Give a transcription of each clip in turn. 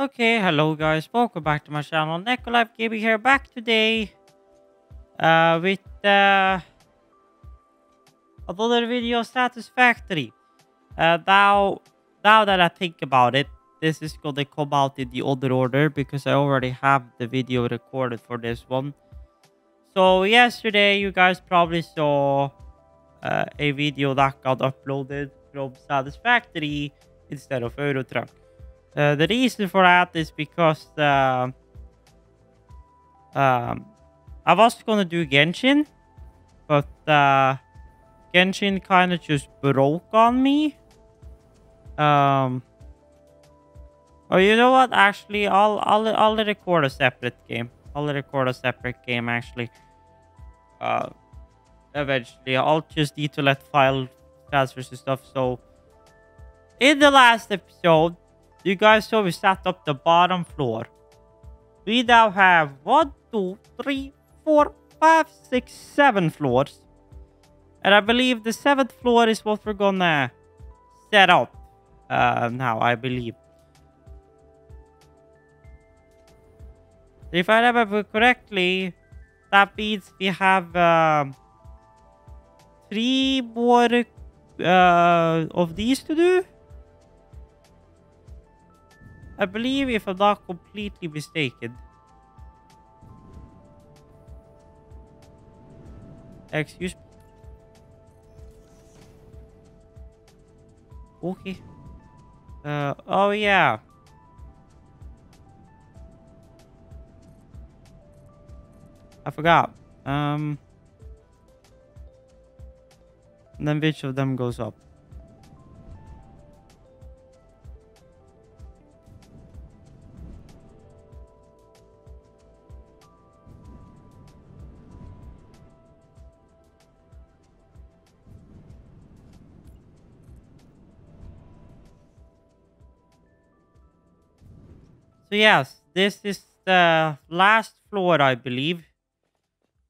Okay, hello guys, welcome back to my channel. Nicolife Gaming here, back today with another video, Satisfactory. Now that I think about it, this is gonna come out in the other order because I already have the video recorded for this one. So yesterday, you guys probably saw a video that got uploaded from Satisfactory instead of Eurotruck. The reason for that is because I was gonna do Genshin, but Genshin kind of just broke on me. Um, oh, you know what? Actually, I'll record a separate game. I'll record a separate game actually. Uh, Eventually, I'll just need to let file transfers and stuff. So, in the last episode, you guys saw we set up the bottom floor. We now have 1, 2, 3, 4, 5, 6, 7 floors. And I believe the 7th floor is what we're gonna set up now, I believe. If I remember correctly, that means we have 3 more of these to do. I believe, if I'm not completely mistaken. Excuse me. Okay. Oh yeah. I forgot. And then which of them goes up? So yes, this is the last floor, I believe,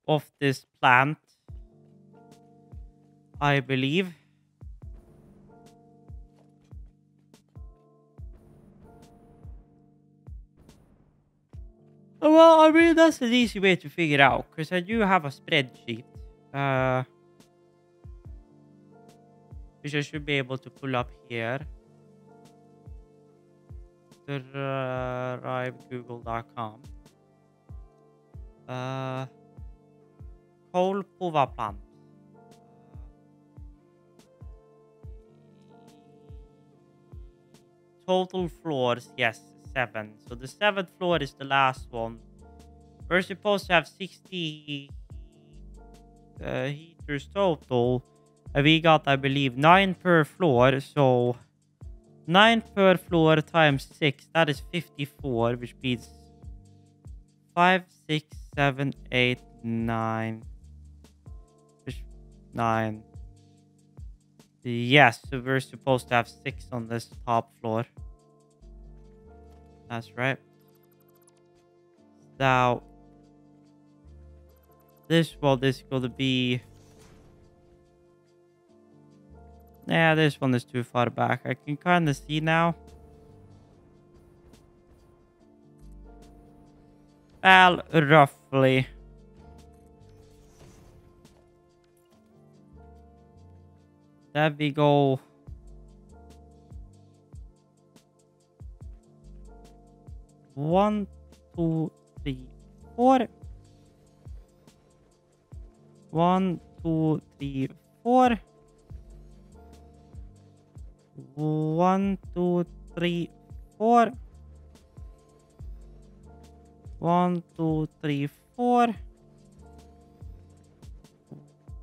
of this plant. I believe. Well, I mean, that's an easy way to figure out, because I do have a spreadsheet. Which I should be able to pull up here. Drive.google.com. Coal Pova plant. Total floors, yes, 7. So the 7th floor is the last one. We're supposed to have 60 heaters total. And we got, I believe, 9 per floor. So 9 per floor times 6, that is 54, which means 5, 6, 7, 8, 9. 9. Yes, so we're supposed to have 6 on this top floor. That's right. Now, this one is going to be... Yeah, this one is too far back. I can kind of see now. Well, roughly. There we go. One, two, three, 4. 1, 2, 3, 4. 1, 2, 3, 4. 1, 2, 3, 4.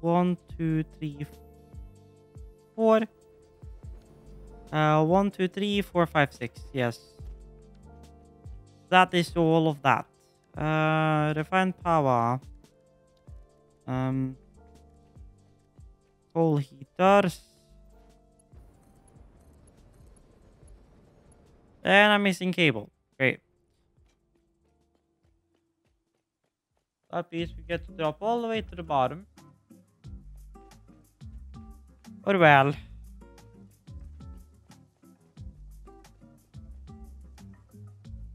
1, 2, 3, 4. 1, 2, 3, 4, 5, 6. Yes. That is all of that. Refined power. Coal heaters. And I'm missing cable. Great. That means we get to drop all the way to the bottom. Or well.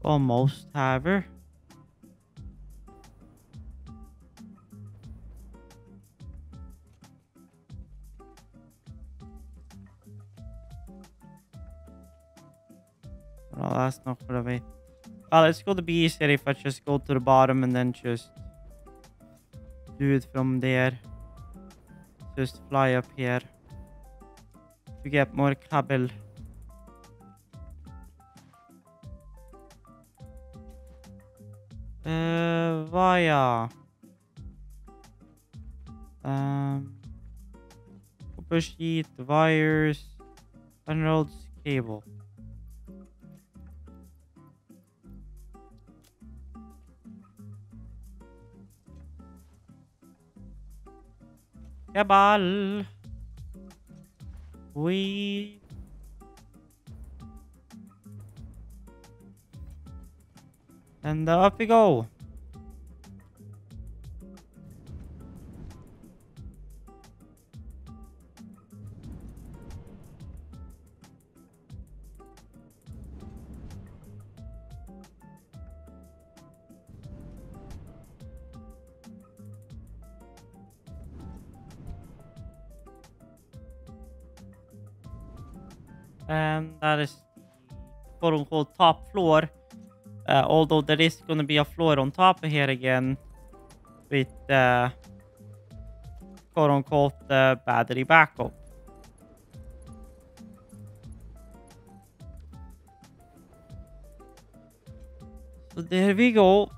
Almost, however. Well, that's not for the way. Well, it's going to be easier if I just go to the bottom and then just do it from there. Just fly up here to get more cable. Via copper sheet, wires, emeralds, cable. Cable. We. And up we go. And that is the quote-unquote top floor. Although there is going to be a floor on top of here again with quote-unquote battery backup. So there we go.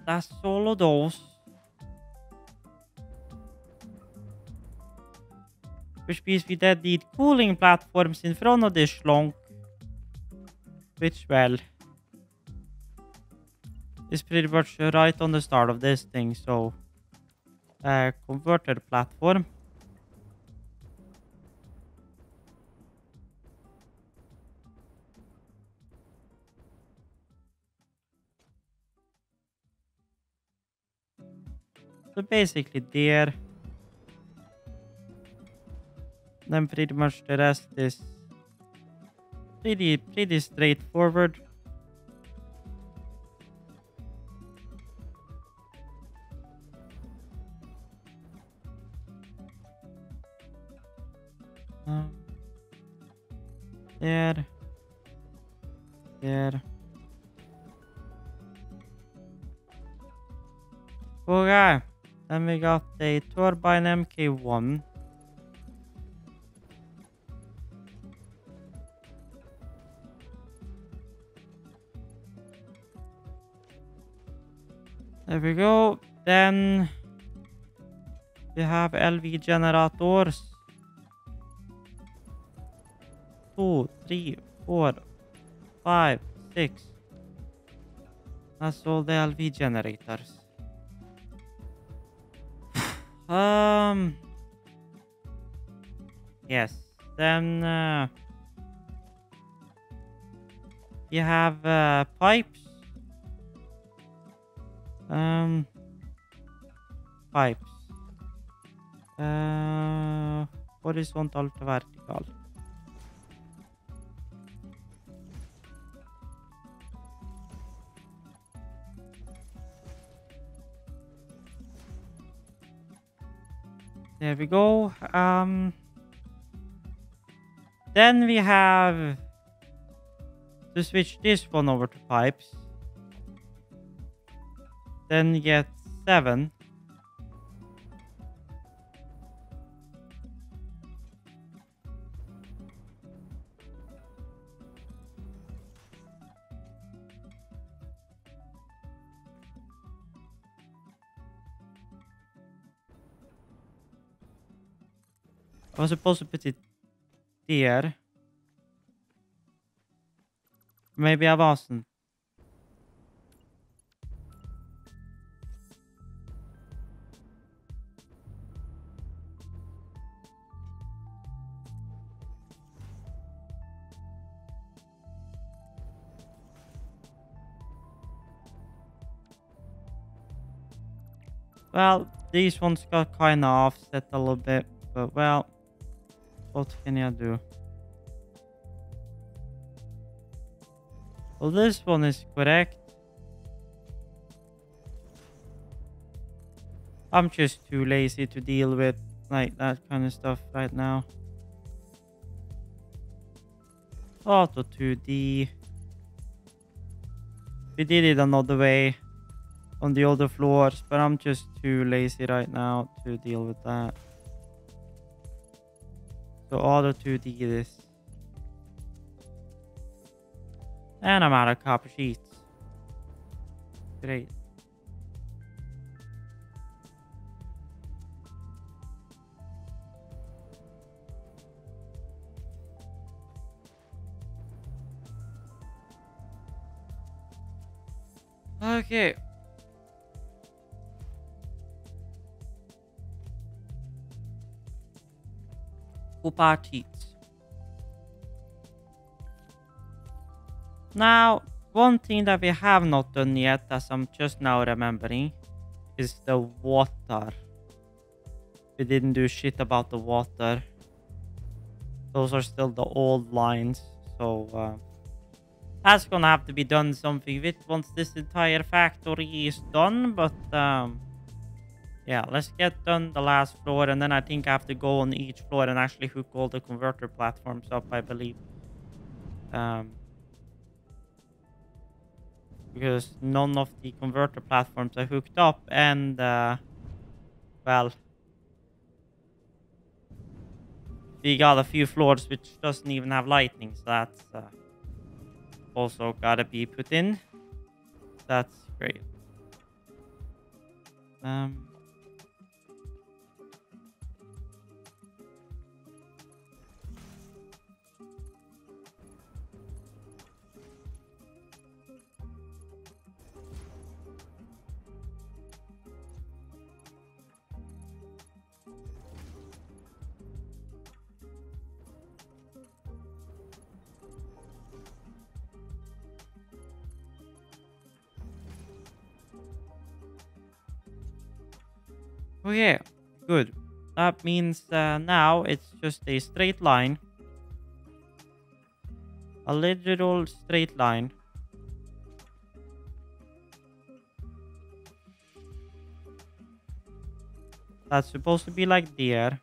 That's all of those. Which means we then need cooling platforms in front of this schlonk. Which, well, is pretty much right on the start of this thing. So, converter platform. So basically there. Then pretty much the rest is pretty straightforward. There. Okay. Then we got the turbine MK1. There we go. Then we have LV generators. 2, 3, 4, 5, 6. That's all the LV generators. Yes. Then you have pipes. Pipes. Horizontal to vertical. There we go. Then we have to switch this one over to pipes. Then get 7. I was supposed to put it there. Maybe I wasn't. Well, these ones got kind of offset a little bit, but well, what can you do? Well, this one is correct. I'm just too lazy to deal with like that kind of stuff right now. Auto 2D. We did it another way on the other floors, but I'm just too lazy right now to deal with that. So auto 2D this. And I'm out of copy sheets. Great. Okay. Coupa cheats. Now, one thing that we have not done yet, as I'm just now remembering, is the water. We didn't do shit about the water. Those are still the old lines, so that's gonna have to be done something with once this entire factory is done. But yeah, let's get done the last floor, and then I think I have to go on each floor and actually hook all the converter platforms up, I believe. Because none of the converter platforms are hooked up, and well, we got a few floors which doesn't even have lightning, so that's also gotta be put in. That's great. Okay, good. That means now it's just a straight line. A literal straight line. That's supposed to be like there.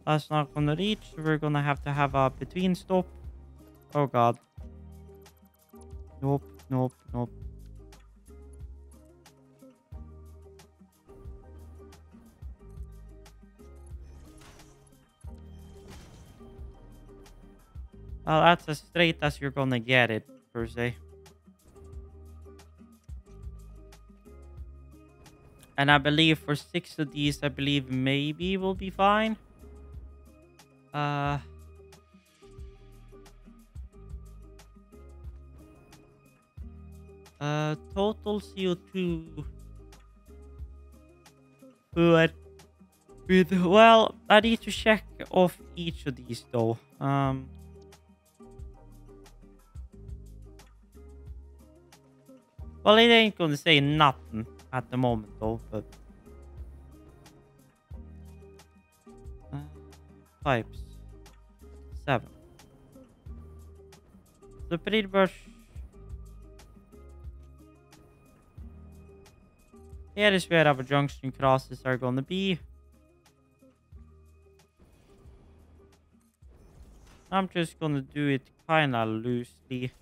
That's not gonna reach. We're gonna have to have a between stop. Oh god. Nope, nope, nope. Well, that's as straight as you're gonna get it, per se. And I believe for 6 of these, I believe maybe we'll be fine. Total CO2. But well, I need to check off each of these though. Well, it ain't gonna say nothing at the moment though, but pipes 7. The pretty much here is where our junction crosses are gonna be. I'm just gonna do it kinda loosely.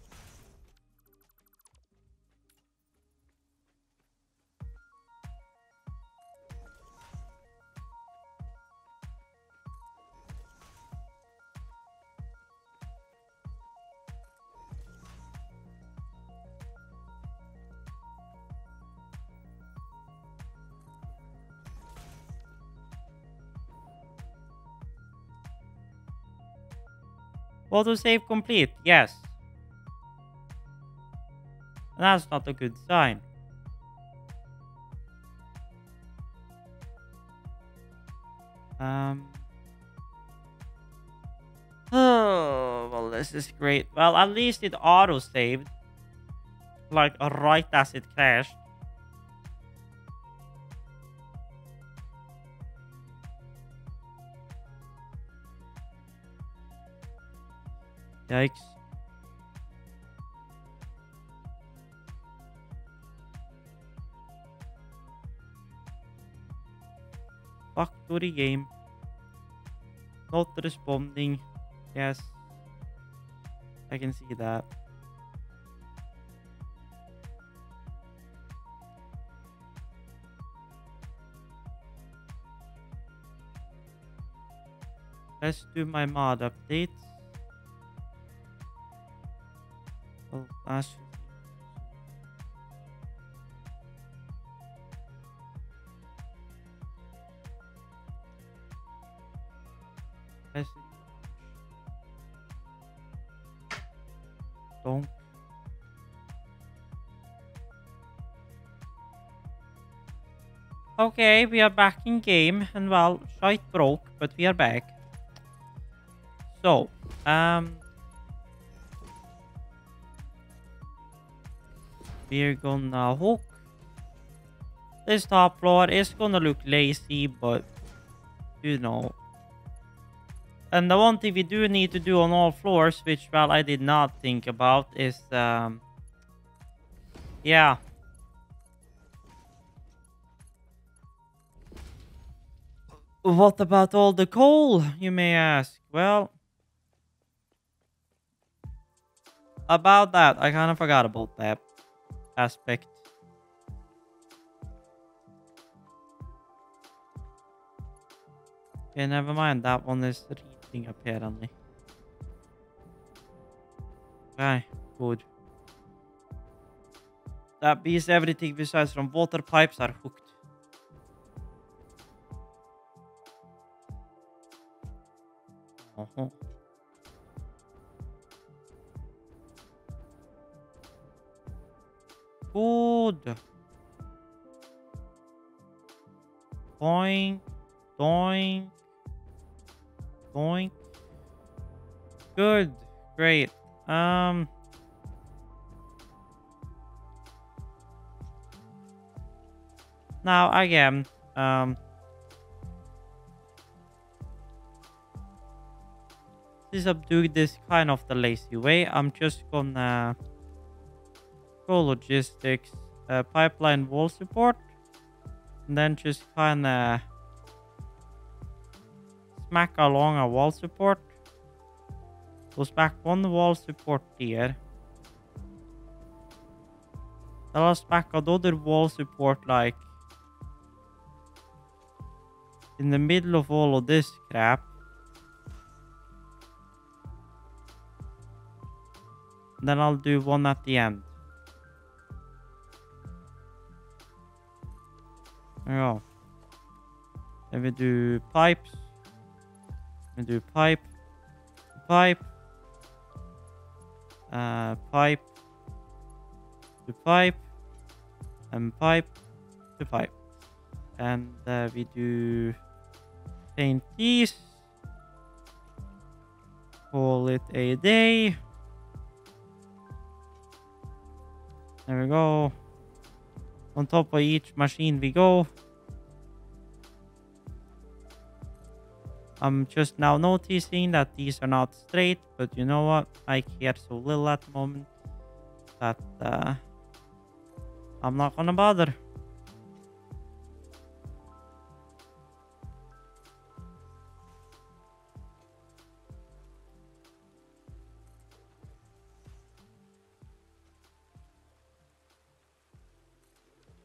Autosave complete, yes. That's not a good sign. Oh, well, this is great. Well, at least it auto-saved. Like, right as it crashed. Yikes. Factory game. Not responding. Yes. I can see that. Let's do my mod updates. Oh, gosh. Let's don't. Okay, we are back in game, and well, shite broke, but we are back. So, we're gonna hook. This top floor is gonna look lazy, but you know. And the one thing we do need to do on all floors, which well I did not think about, is yeah. What about all the coal, you may ask? Well, about that, I kind of forgot about that aspect. Okay, never mind. That one is reading apparently. Okay, good. That means everything besides from water pipes are hooked. Uh-huh. Good. Doink. Doink. Doink. Good. Great. Now again, since I'm doing this kind of the lazy way, I'm just gonna go logistics, pipeline wall support, and then just kinda smack along a wall support. We'll smack one wall support here. Then I'll smack another wall support like in the middle of all of this crap. And then I'll do one at the end. There we go. Then we do pipes. We do pipe. Pipe. Pipe. To pipe. And pipe. To pipe. And we do paint these. Call it a day. There we go. On top of each machine we go. I'm just now noticing that these are not straight, but you know what? I care so little at the moment that I'm not gonna bother.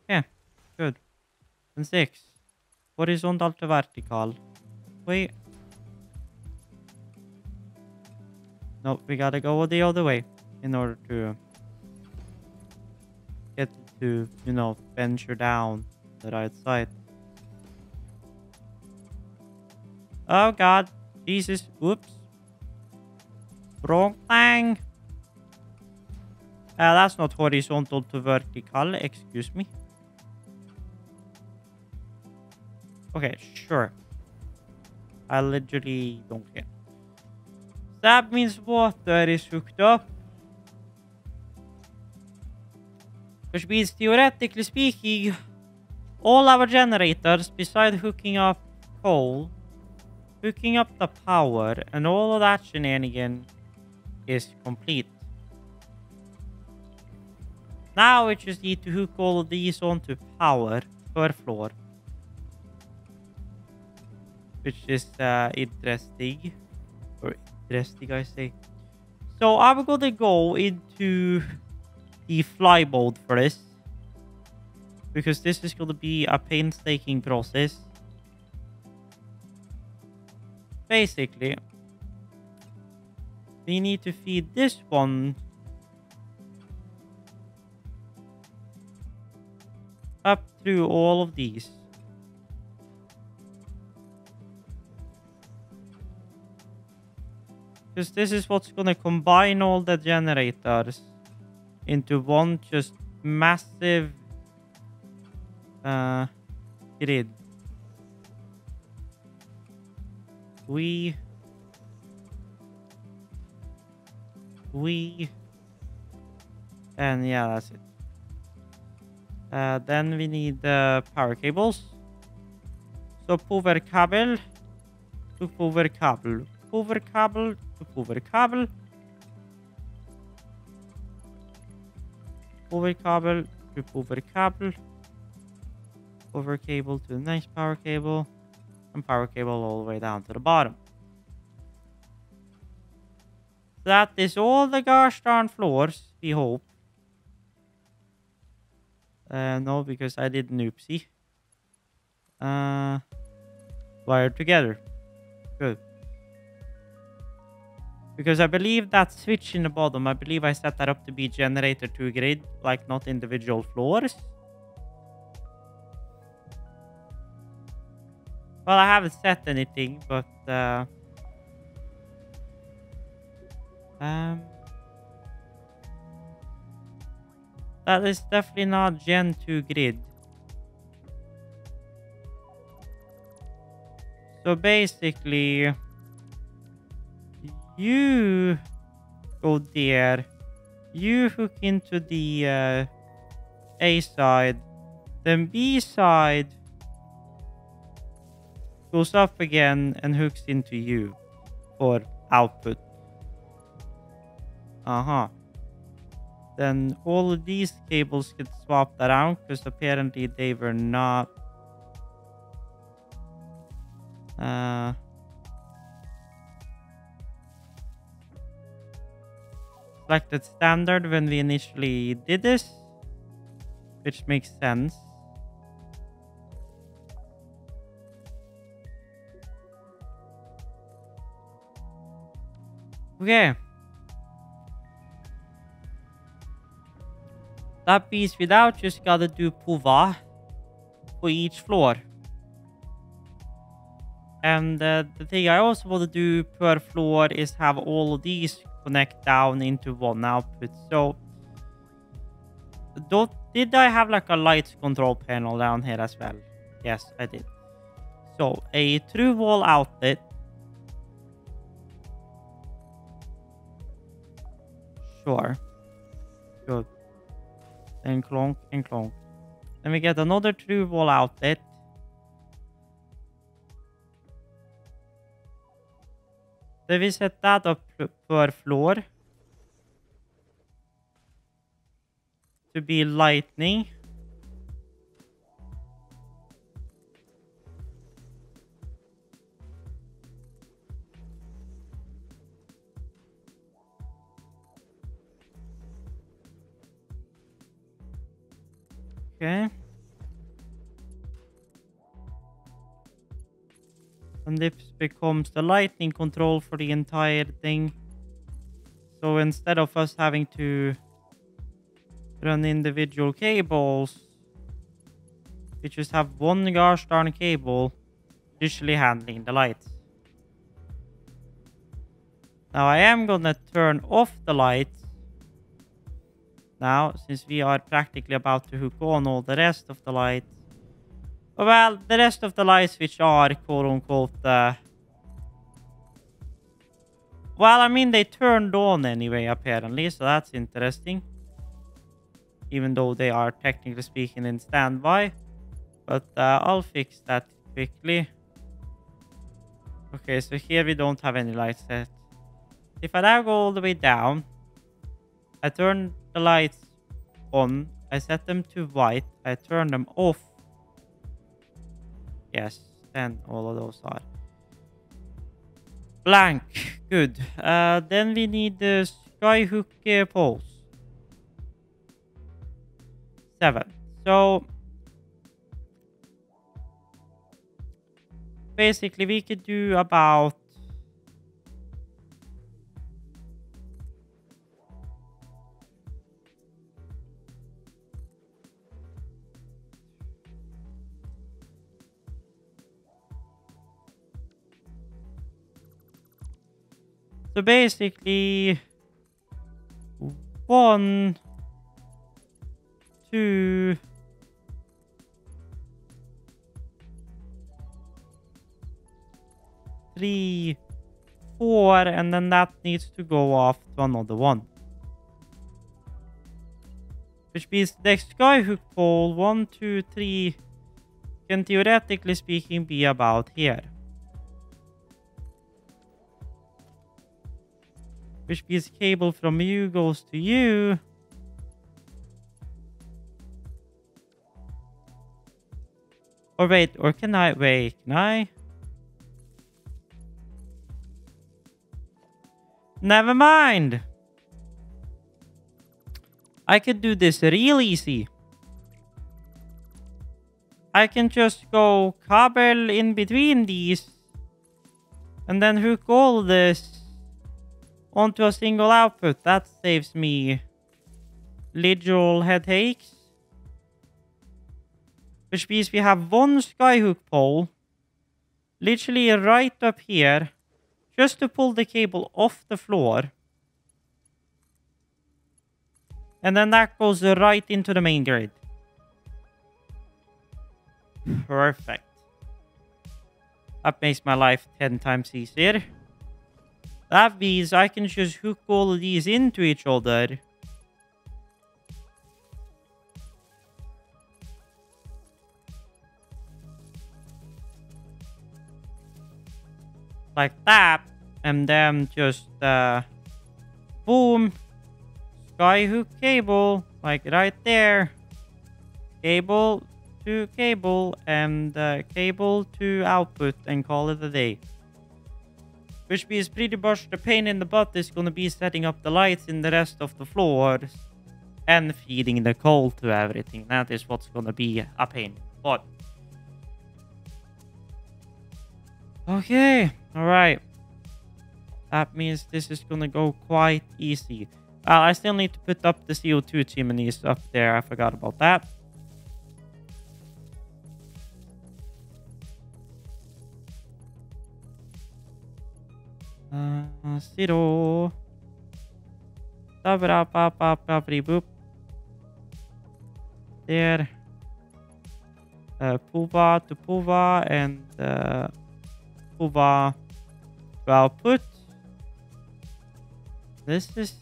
Yeah, good. And 6. Horizontal to vertical. Wait. No, we gotta go the other way in order to get to, you know, venture down the right side. Oh god. Jesus. Oops. Wrong thing. That's not horizontal to vertical. Excuse me. Okay, sure. I literally don't care. That means water is hooked up. Which means, theoretically speaking, all our generators, besides hooking up coal, hooking up the power, and all of that shenanigan, is complete. Now we just need to hook all of these onto power per floor. Which is interesting. Or interesting, I say. So I'm gonna go into the fly mode for this. Because this is gonna be a painstaking process. Basically, we need to feed this one up through all of these. Because this is what's going to combine all the generators into one just massive grid. And yeah, that's it. Then we need the power cables. So power cable to power cable. Power cable to power cable. Power cable to power cable. Power cable to the next power cable. And power cable all the way down to the bottom. That is all the gosh darn floors, we hope. No, because I did an oopsie. Wired together. Good. Because I believe that switch in the bottom, I believe I set that up to be generator to grid, like not individual floors. Well, I haven't set anything, but that is definitely not Gen 2 grid. So basically, you go there, you hook into the A side, then B side goes up again and hooks into you for output. Then all of these cables get swapped around because apparently they were not selected standard when we initially did this, which makes sense. Okay. That piece without just gotta do PUVA for each floor. And the thing I also want to do per floor is have all of these connect down into one output. So, did I have like a lights control panel down here as well? Yes, I did. So, a through wall outlet. Sure. Good. And clonk and clonk. Then we get another through wall outlet. Then we set that up per floor to be lightning. Okay. And this becomes the lightning control for the entire thing. So instead of us having to run individual cables, we just have one gosh darn cable usually handling the lights. Now I am gonna turn off the lights now, since we are practically about to hook on all the rest of the lights. Well, the rest of the lights which are quote-unquote well, I mean, they turned on anyway, apparently, so that's interesting. Even though they are technically speaking in standby. But I'll fix that quickly. Okay, so here we don't have any lights set. If I now go all the way down, I turn the lights on. I set them to white. I turn them off. Yes, then all of those are blank. Good. Then we need the skyhook poles. 7. So basically we could do about so basically 1, 2, 3, 4, and then that needs to go off to another one. Which means the skyhook pole 1, 2, 3 can theoretically speaking be about here. Which means cable from you goes to you. Or wait, or can I? Wait, can I? Never mind. I could do this real easy. I can just go cable in between these. And then hook all this onto a single output. That saves me literal headaches. Which means we have one skyhook pole literally right up here just to pull the cable off the floor. And then that goes right into the main grid. Perfect. That makes my life 10 times easier. That means I can just hook all of these into each other. Like that. And then just, boom. Skyhook cable. Like right there. Cable to cable. And cable to output. And call it a day. Which means pretty much the pain in the butt is going to be setting up the lights in the rest of the floors and feeding the coal to everything. That is what's going to be a pain. But okay, all right. That means this is going to go quite easy. I still need to put up the CO2 chimneys up there. I forgot about that. Zero. Boop. There. Puva to Puva and Puva to output. This is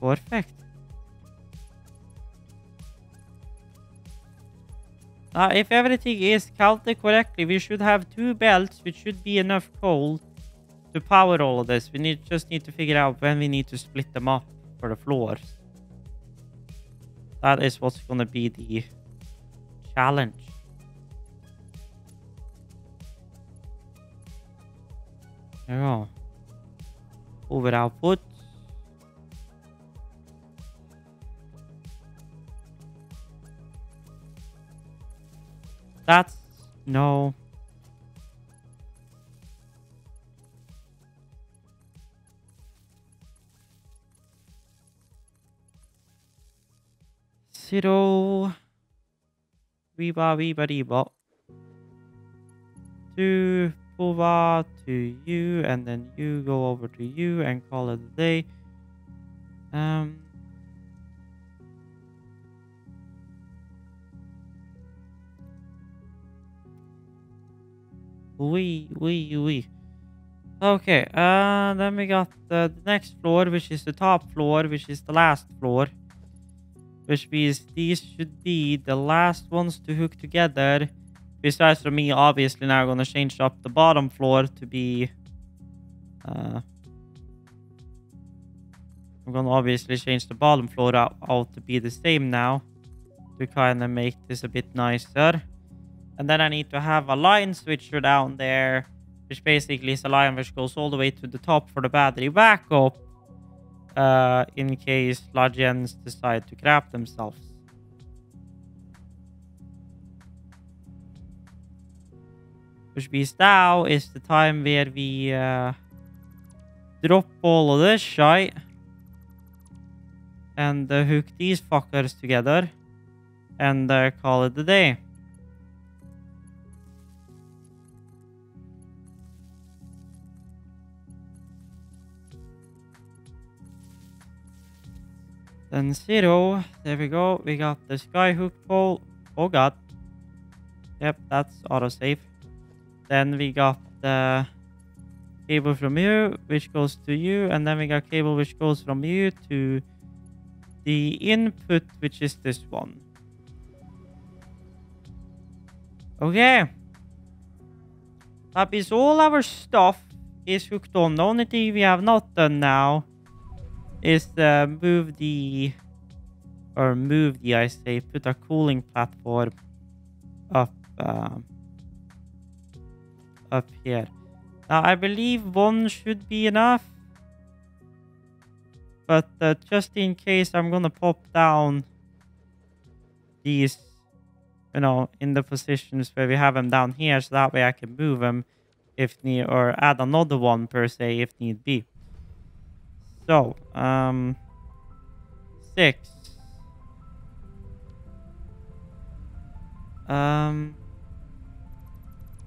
perfect. If everything is counted correctly, we should have 2 belts, which should be enough coal to power all of this. We just need to figure out when we need to split them up for the floors. That is what's going to be the challenge. There we go. Over output. That's no. Zero. Weeba weeba deeba. 2 Puva to you, and then you go over to you and call it a day. We. Okay, then we got the next floor, which is the top floor, which is the last floor. Which means these should be the last ones to hook together. Besides for me, obviously now I'm going to change up the bottom floor to be I'm gonna obviously change the bottom floor out to be the same now to kind of make this a bit nicer. And then I need to have a line switcher down there, which basically is a line which goes all the way to the top for the battery backup, in case Legends decide to grab themselves. Which means now is the time where we drop all of this shit and hook these fuckers together and call it a day. Then 0. There we go. We got the skyhook pole. Oh god. Yep, that's autosave. Then we got the cable from you, which goes to you. And then we got cable which goes from you to the input, which is this one. Okay. That means all our stuff is hooked on. The only thing we have not done now is move the, I say, put a cooling platform up here. Now, I believe one should be enough. But just in case, I'm gonna pop down these, you know, in the positions where we have them down here, so that way I can move them if need, or add another one per se if need be. So, 6.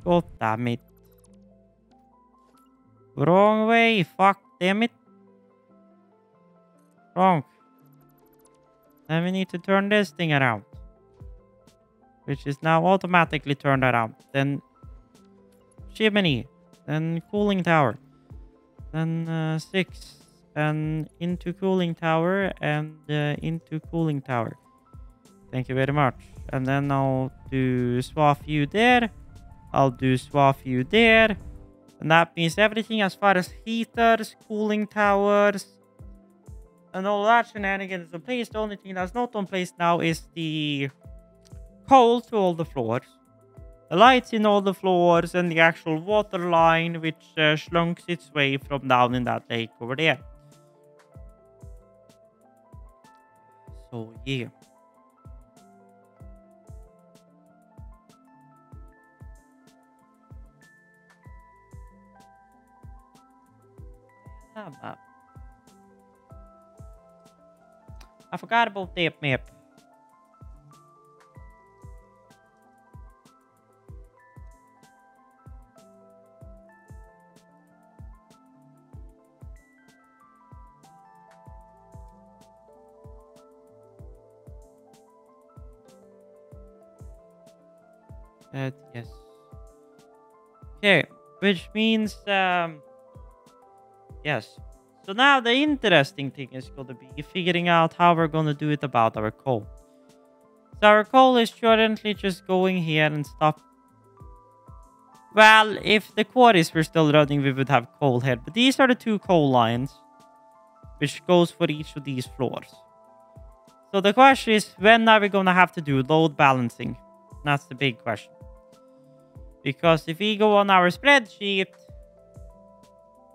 God damn it. Wrong way, fuck damn it. Wrong. Then we need to turn this thing around, which is now automatically turned around. Then chimney, then cooling tower, then 6, and into cooling tower, and into cooling tower. Thank you very much. And then I'll do swap view there. I'll do swap view there. And that means everything as far as heaters, cooling towers, and all that shenanigans is in place. The only thing that's not in place now is the coal to all the floors, the lights in all the floors, and the actual water line, which slunks its way from down in that lake over there. So, yeah. I forgot about that map. Yes. Okay, which means yes. So now the interesting thing is going to be figuring out how we're going to do it about our coal. So our coal is currently just going here and stop. Well, if the quarries were still running, we would have coal here. But these are the 2 coal lines, which goes for each of these floors. So the question is, when are we going to have to do load balancing? That's the big question. Because if we go on our spreadsheet,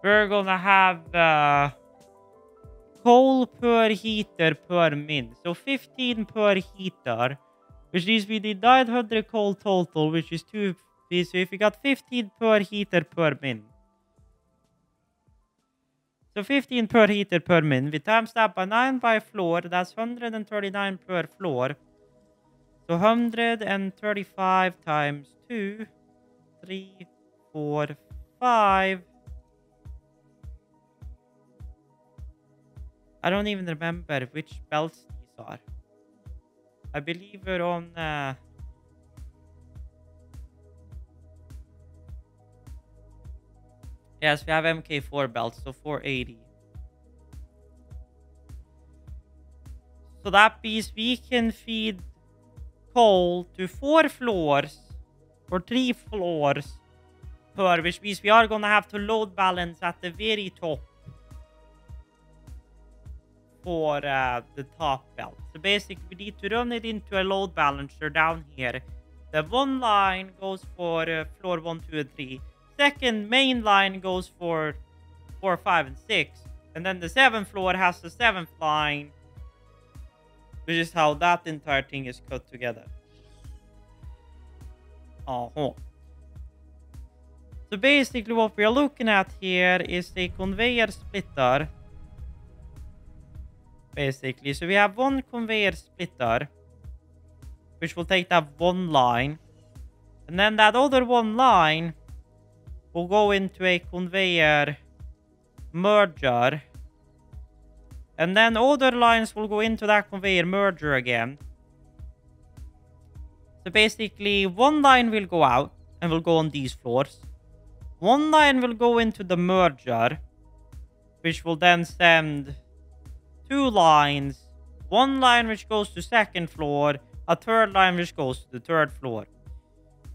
we're gonna have coal per heater per min. So 15 per heater, which means we need 900 coal total, which is 2. So if we got 15 per heater per min. So 15 per heater per min. We times that by 9 by floor. That's 139 per floor. So 135 times 2, 3, 4, 5. I don't even remember which belts these are. I believe we're on... Yes, we have MK4 belts, so 480. So that means we can feed coal to 4 floors or 3 floors per, which means we are going to have to load balance at the very top. for the top belt. So basically, we need to run it into a load balancer down here. The one line goes for floor 1, 2, and 3. Second main line goes for 4, 5, and 6. And then the 7th floor has the 7th line, which is how that entire thing is cut together. So basically what we are looking at here is a conveyor splitter. Basically, so we have one conveyor splitter, which will take that one line. And then that other one line will go into a conveyor merger. And then other lines will go into that conveyor merger again. So basically, one line will go out and will go on these floors. One line will go into the merger, which will then send 2 lines. One line which goes to 2nd floor, a 3rd line which goes to the 3rd floor.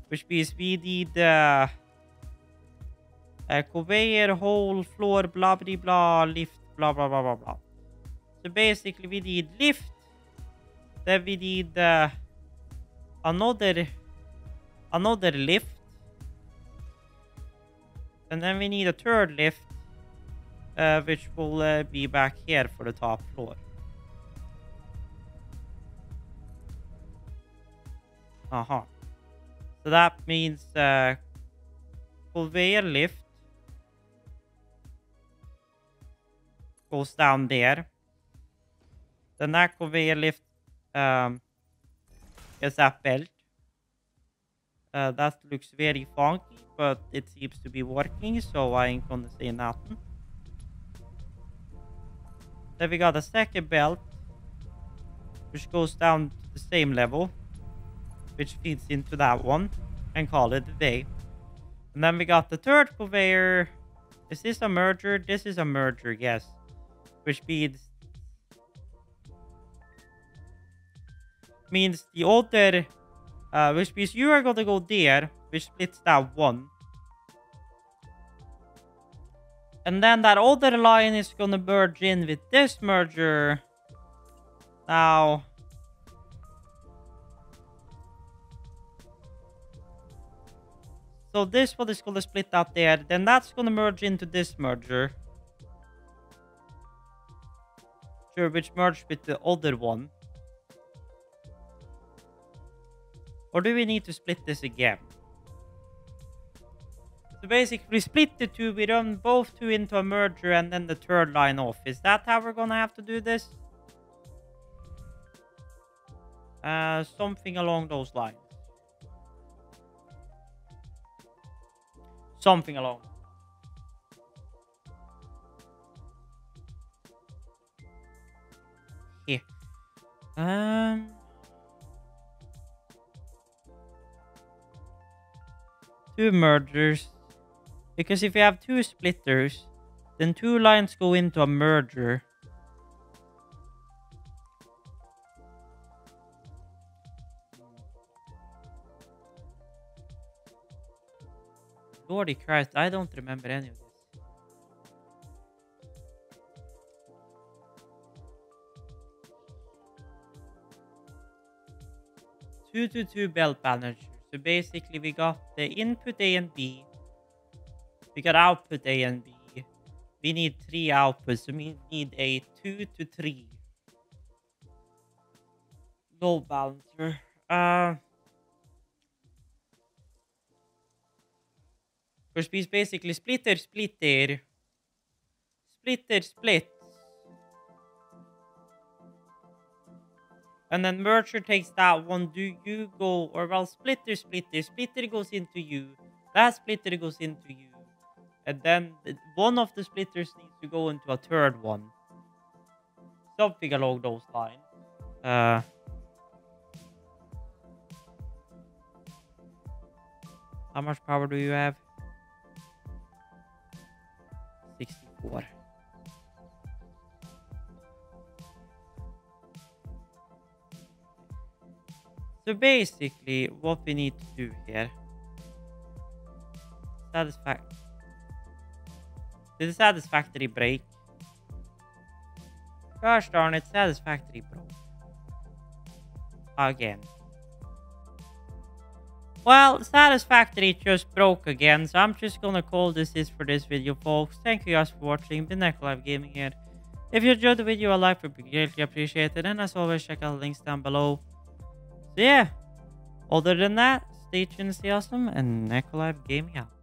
Which means we need a conveyor, whole floor, blah, blah, blah, lift, blah, blah, blah, blah, blah. So basically, we need lift. Then we need another lift. And then we need a 3rd lift, which will be back here for the top floor. So that means conveyor lift goes down there. Then that conveyor lift is that belt. That looks very funky, but it seems to be working, so I ain't gonna say nothing. Then we got a 2nd belt, which goes down to the same level, which feeds into that one, and call it a day. And then we got the 3rd conveyor. Is this a merger? This is a merger, yes. Which means the other, which means you are gonna go there, which splits that one. And then that other line is gonna merge in with this merger. Now, so this one is gonna split out there. Then that's gonna merge into this merger. Sure, which merged with the other one. Or do we need to split this again? So basically, we split the two. We run both two into a merger and then the 3rd line off. Is that how we're gonna have to do this? Something along those lines. Something along. Here. Two mergers. Because if you have 2 splitters, then 2 lines go into a merger. Lordy Christ, I don't remember any of this. 2 to 2 belt balancer. So basically we got the input A and B. We got output A and B. We need 3 outputs, so we need a 2 to 3 load balancer. Which means basically splitter, splitter, splitter, split. And then merger takes that one. Do you go, or well, splitter, splitter, splitter goes into you. That splitter goes into you. And then one of the splitters needs to go into a 3rd one. Something along those lines. How much power do you have? 64. So basically, what we need to do here, did the satisfactory break? Gosh darn it, Satisfactory broke. Again. Well, Satisfactory just broke again, so I'm just gonna call this for this video, folks. Thank you guys for watching. Been Live Gaming here. If you enjoyed the video, a like would be greatly appreciated. And as always, check out the links down below. So yeah, other than that, stay tuned, stay awesome, and Live Gaming out.